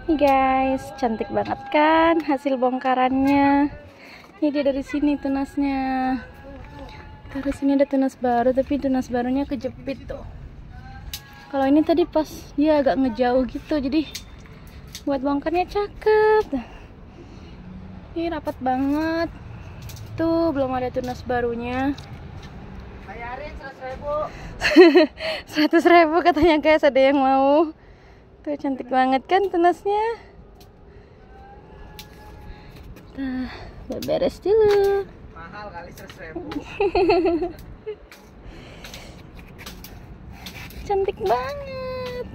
Nih guys, cantik banget kan hasil bongkarannya. Ini dia dari sini tunasnya. Terus ini ada tunas baru, tapi tunas barunya kejepit tuh. Kalau ini tadi pas dia agak ngejauh gitu, jadi buat bongkarnya cakep. Ini rapat banget. Tuh belum ada tunas barunya. Bayarin 100.000. 100.000 katanya guys, ada yang mau. Tuh cantik banget kan tunasnya. Nah, beres dulu. Mahal kali 100.000. Cantik banget.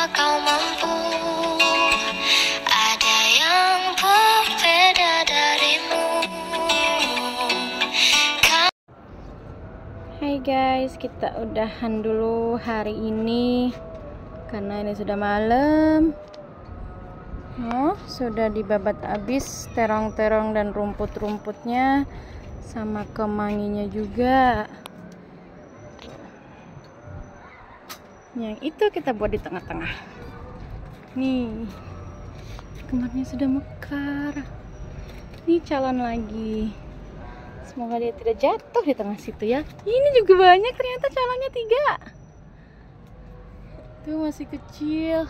Kau mampu, ada yang berbeda darimu. Hai guys, kita udahan dulu hari ini karena ini sudah malam. Oh, sudah dibabat habis terong-terong dan rumput-rumputnya sama kemanginya juga. Yang itu kita buat di tengah-tengah. Nih, kemarinnya sudah mekar. Ini calon lagi. Semoga dia tidak jatuh di tengah situ ya. Ini juga banyak ternyata calonnya 3. Tuh masih kecil.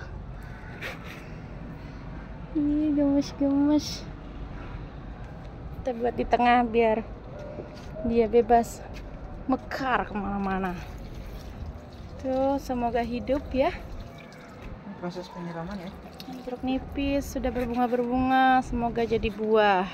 Ini gemes-gemes. Kita buat di tengah biar dia bebas mekar kemana-mana. Tuh, semoga hidup ya. Proses penyiraman ya. Jeruk nipis sudah berbunga-berbunga, semoga jadi buah.